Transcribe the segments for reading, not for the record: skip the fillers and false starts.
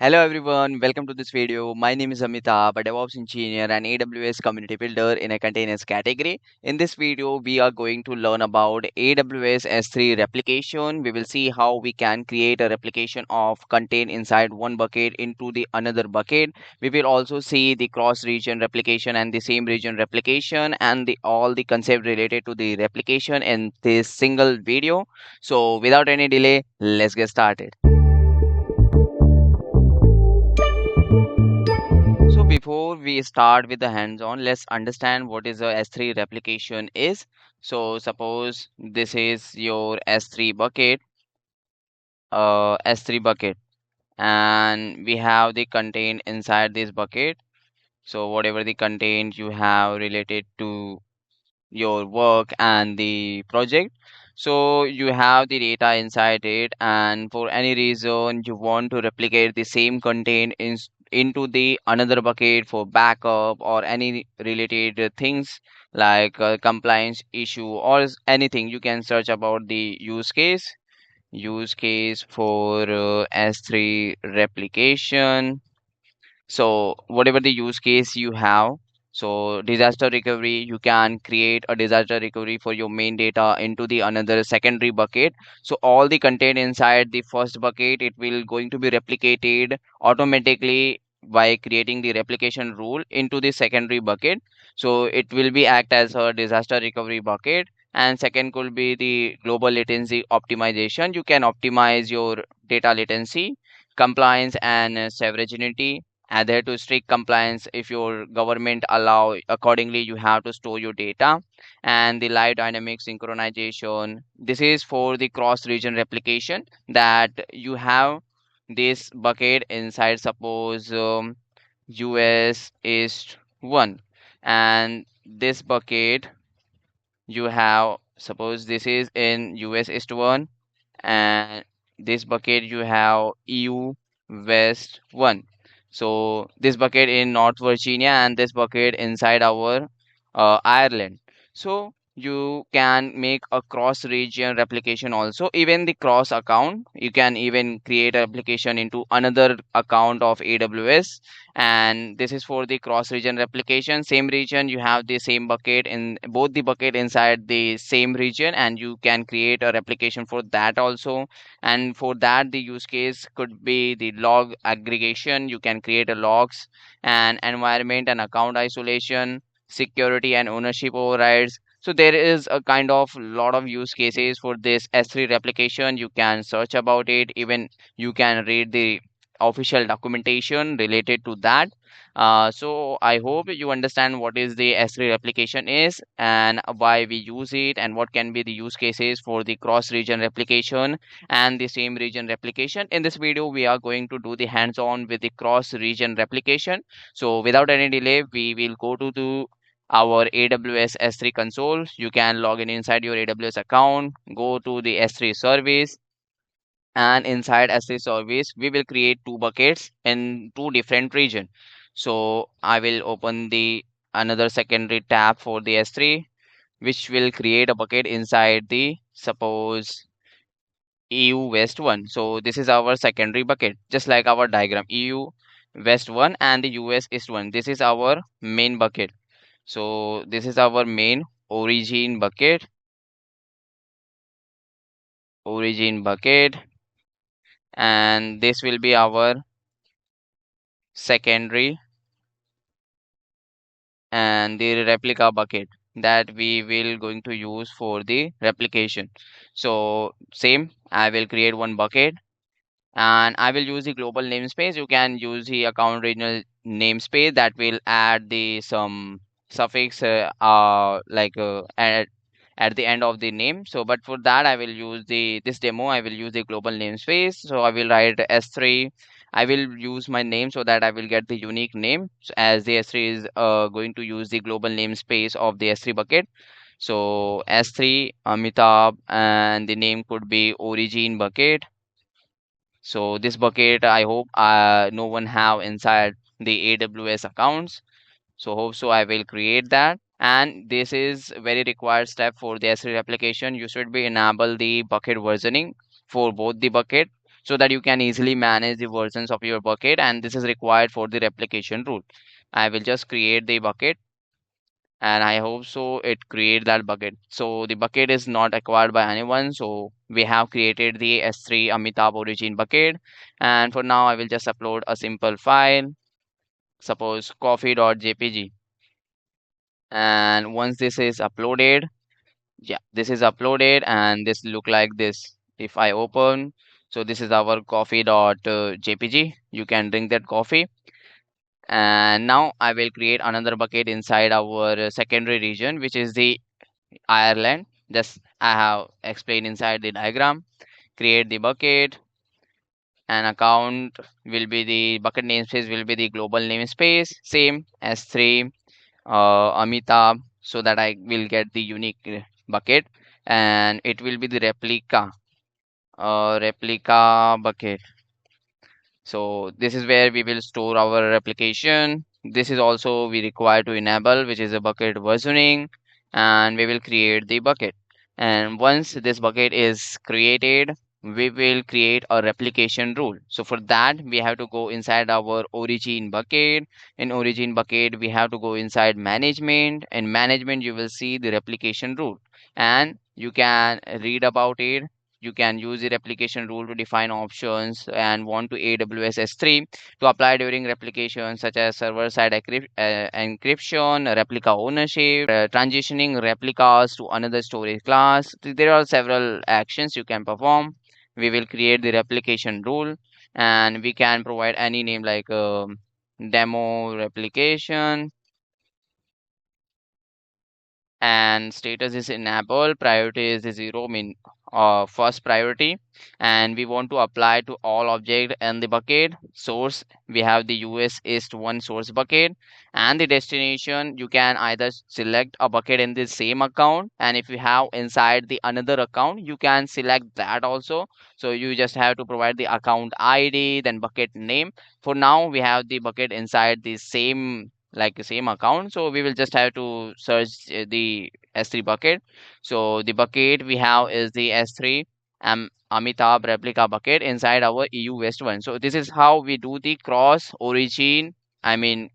Hello everyone, welcome to this video. My name is Amitabh, a DevOps engineer and AWS community builder in a containers category. In this video, we are going to learn about AWS S3 replication. We will see how we can create a replication of contain inside one bucket into the another bucket. We will also see the cross-region replication and the same region replication and all the concept related to the replication in this single video. So without any delay, let's get started. So before we start with the hands-on, let's understand what is a S3 replication is. So suppose this is your S3 bucket, S3 bucket, and we have the content inside this bucket. So whatever the content you have related to your work and the project. So you have the data inside it, and for any reason you want to replicate the same content into the another bucket for backup or any related things like compliance issue or anything. You can search about the use case for S3 replication. So whatever the use case you have, so disaster recovery, you can create a disaster recovery for your main data into the another secondary bucket. So all the content inside the first bucket, it will going to be replicated automatically by creating the replication rule into the secondary bucket. So it will be act as a disaster recovery bucket. And second could be the global latency optimization. You can optimize your data latency, compliance, and severity. Adhere to strict compliance. If your government allow accordingly, you have to store your data. And the live dynamic synchronization, this is for the cross region replication, that you have this bucket inside, suppose US is 1, and this bucket you have, suppose this is in US East 1, and this bucket you have EU West 1. So this bucket in North Virginia and this bucket inside our Ireland. So you can make a cross region replication also. Even the cross account, you can even create a replication into another account of AWS, and this is for the cross region replication. Same region, you have the same bucket in both the bucket inside the same region, and you can create a replication for that also. And for that, the use case could be the log aggregation. You can create a logs and environment and account isolation, security and ownership overrides. So there is a kind of lot of use cases for this S3 replication. You can search about it. Even you can read the official documentation related to that. So I hope you understand what is the S3 replication is and why we use it and what can be the use cases for the cross region replication and the same region replication. In this video, we are going to do the hands-on with the cross region replication. So without any delay, we will go to our AWS S3 console. You can log in inside your AWS account, go to the S3 service, and inside S3 service we will create two buckets in two different region. So I will open the another secondary tab for the S3, which will create a bucket inside the, suppose, EU West 1. So this is our secondary bucket, just like our diagram, EU West 1 and the US East 1. This is our main bucket. So this is our main origin bucket, and this will be our secondary and the replica bucket that we will going to use for the replication. So same, I will create one bucket and I will use the global namespace. You can use the account regional namespace that will add the some suffix at the end of the name. So but for that I will use the this demo, I will use the global namespace. So I will write S3. I will use my name so that I will get the unique name, so as the S3 is going to use the global namespace of the S3 bucket. So S3 Amitabh, and the name could be origin bucket. So this bucket, I hope no one have inside the AWS accounts. So hope so I will create that. And this is very required step for the S3 application. You should be enable the bucket versioning for both the bucket. so that you can easily manage the versions of your bucket, and this is required for the replication rule. I will just create the bucket, and I hope so it create that bucket. So the bucket is not acquired by anyone, so we have created the S3 Amitabh origin bucket. And for now I will just upload a simple file, suppose coffee.jpg. And once this is uploaded, yeah, this is uploaded and this look like this. If I open, so this is our coffee.jpg. You can drink that coffee. And now I will create another bucket inside our secondary region, which is the Ireland. Just I have explained inside the diagram. Create the bucket, and account will be the bucket namespace will be the global namespace, same as 3 Amitabh, so that I will get the unique bucket, and it will be the replica bucket. So this is where we will store our replication. This is also we require to enable, which is a bucket versioning, and we will create the bucket. And once this bucket is created, we will create a replication rule. So for that, we have to go inside our origin bucket. In origin bucket, we have to go inside management. In management, you will see the replication rule, and you can read about it. You can use the replication rule to define options and want to AWS S3 to apply during replication, such as server-side encryption, replica ownership, transitioning replicas to another storage class. There are several actions you can perform. We will create the replication rule, and we can provide any name like demo replication, and status is enable, priority is the 0, mean first priority, and we want to apply to all object and the bucket. Source, we have the US East 1 source bucket, and the destination, you can either select a bucket in the same account, and if you have inside the another account, you can select that also. So you just have to provide the account ID, then bucket name. For now we have the bucket inside the same, like the same account, so we will just have to search the S3 bucket. So the bucket we have is the S3 Amitabh replica bucket inside our EU West 1. So this is how we do the cross origin, I mean,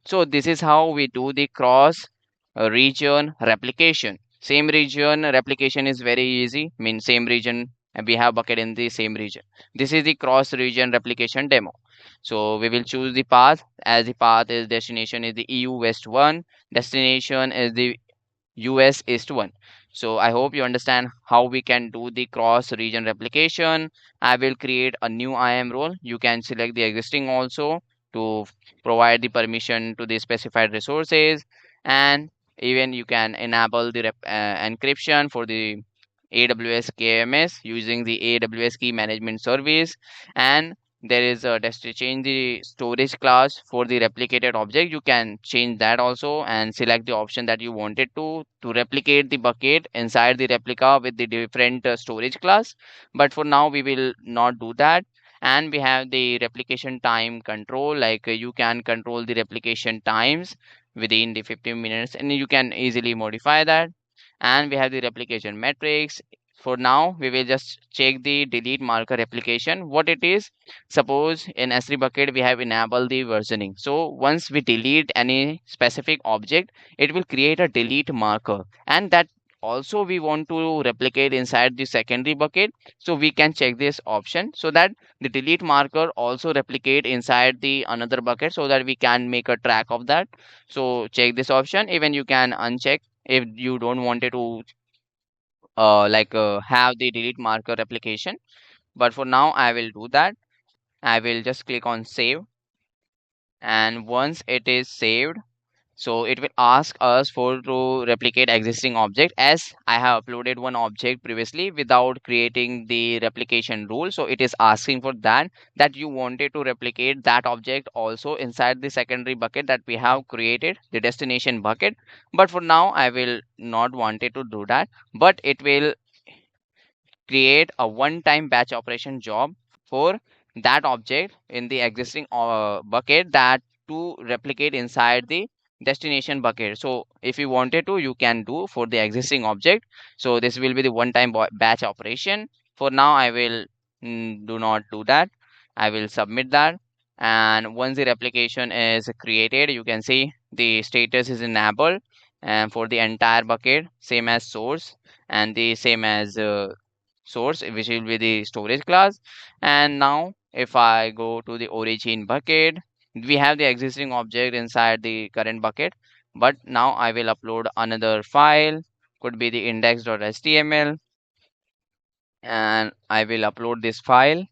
so this is how we do the cross region replication. Same region replication is very easy. Mean same region, and we have bucket in the same region. This is the cross region replication demo. So we will choose the path, as the path is destination is the EU West 1, destination is the US East 1. So I hope you understand how we can do the cross region replication. I will create a new IAM role. You can select the existing also to provide the permission to the specified resources, and even you can enable the encryption for the AWS KMS using the AWS key management service. And there is a change the storage class for the replicated object. You can change that also and select the option that you wanted to replicate the bucket inside the replica with the different storage class. But for now we will not do that. And we have the replication time control, like you can control the replication times within the 15 minutes, and you can easily modify that. And we have the replication metrics. For now we will just check the delete marker replication, what it is. Suppose in S3 bucket we have enabled the versioning, so once we delete any specific object, it will create a delete marker, and that also we want to replicate inside the secondary bucket. So we can check this option so that the delete marker also replicate inside the another bucket, so that we can make a track of that. So check this option. Even you can uncheck if you don't want it to have the delete marker replication. But for now I will do that. I will just click on save, and once it is saved, so it will ask us for to replicate existing object, as I have uploaded one object previously without creating the replication rule. So it is asking for that you wanted to replicate that object also inside the secondary bucket that we have created, the destination bucket. But for now I will not wanted to do that, but it will create a one-time batch operation job for that object in the existing bucket, that to replicate inside the destination bucket. So if you wanted to, you can do for the existing object. So this will be the one-time batch operation. For now I will do not do that. I will submit that. And once the replication is created, you can see the status is enabled, and for the entire bucket, same as source, and the same as source, which will be the storage class. And now if I go to the origin bucket, we have the existing object inside the current bucket, but now I will upload another file, could be the index.html, and I will upload this file.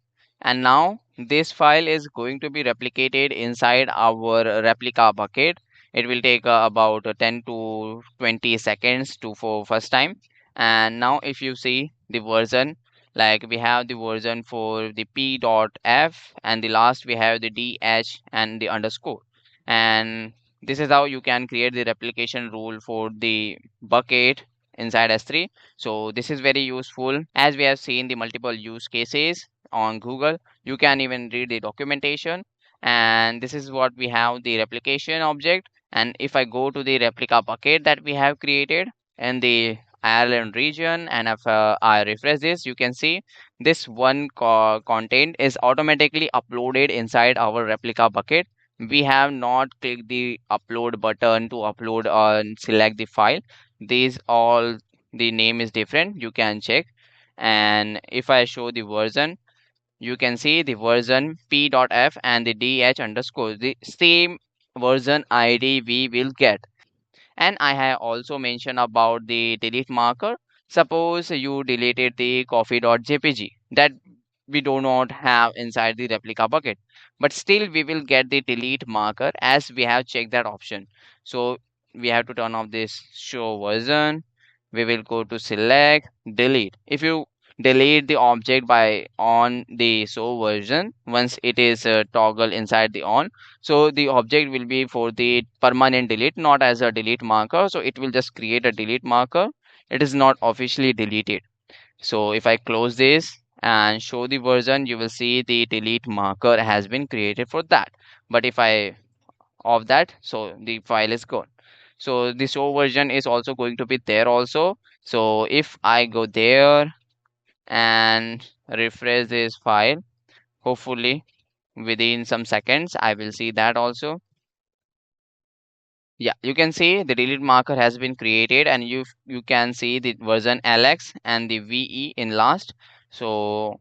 And now this file is going to be replicated inside our replica bucket. It will take about 10 to 20 seconds to for first time. And now if you see the version, like we have the version for the p.f, and the last we have the dh and the underscore. And this is how you can create the replication rule for the bucket inside S3. So this is very useful, as we have seen the multiple use cases on Google. You can even read the documentation. And this is what we have, the replication object. And if I go to the replica bucket that we have created in the Ireland region, and if I refresh this, you can see this one content is automatically uploaded inside our replica bucket. We have not clicked the upload button to upload and select the file. These all, the name is different, you can check. And if I show the version, you can see the version p.f and the dh underscore, the same version id we will get. And I have also mentioned about the delete marker. Suppose you deleted the coffee.jpg that we do not have inside the replica bucket, but still we will get the delete marker as we have checked that option. So we have to turn off this show version. We will go to select delete. If you delete the object by on the show version, once it is toggle inside the on, so the object will be for the permanent delete, not as a delete marker. So it will just create a delete marker. It is not officially deleted. So if I close this and show the version, you will see the delete marker has been created for that. But if I off that, so the file is gone. So the show version is also going to be there also. So if I go there and refresh this file, hopefully within some seconds I will see that also. Yeah, you can see the delete marker has been created, and you can see the version Alex and the VE in last. So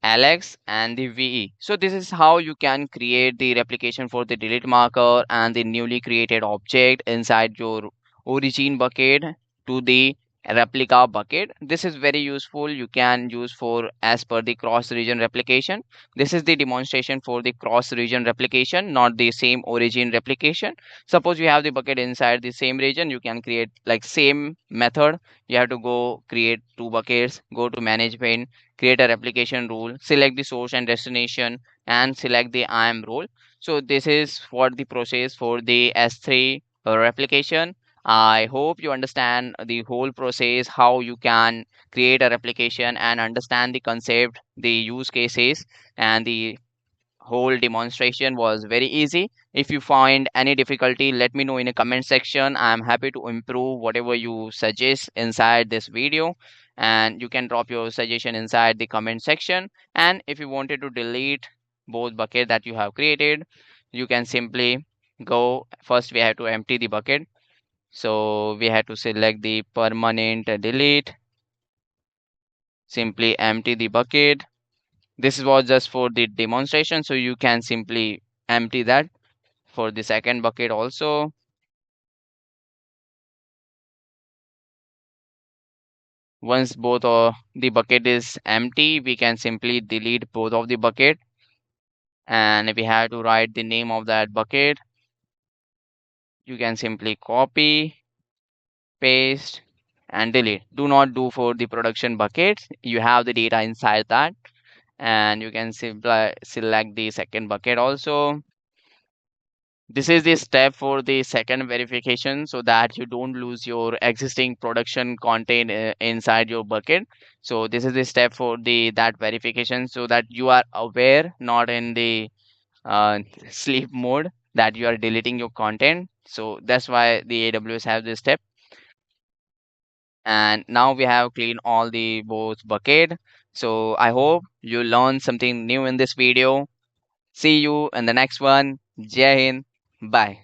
Alex and the VE. So this is how you can create the replication for the delete marker and the newly created object inside your origin bucket to the replica bucket. This is very useful. You can use for as per the cross region replication. This is the demonstration for the cross region replication, not the same origin replication. Suppose you have the bucket inside the same region, you can create like same method. You have to go create two buckets, go to management, create a replication rule, select the source and destination, and select the IAM role. So this is what the process for the S3 replication. I hope you understand the whole process, how you can create a replication and understand the concept, the use cases, and the whole demonstration was very easy. If you find any difficulty, let me know in a comment section. I'm happy to improve whatever you suggest inside this video, and you can drop your suggestion inside the comment section. And if you wanted to delete both bucket that you have created, you can simply go first. We have to empty the bucket, so we have to select the permanent delete, simply empty the bucket. This was just for the demonstration, so you can simply empty that. For the second bucket also, once both of the bucket is empty, we can simply delete both of the bucket. And if we have to write the name of that bucket, you can simply copy, paste, and delete. Do not do for the production buckets, you have the data inside that. And you can simply select the second bucket also. This is the step for the second verification, so that you don't lose your existing production content inside your bucket. So this is the step for the that verification, so that you are aware, not in the uh, sleep mode, that you are deleting your content. So that's why the AWS have this step. And now we have cleaned all the both bucket. So I hope you learned something new in this video. See you in the next one. Jai Hind. Bye.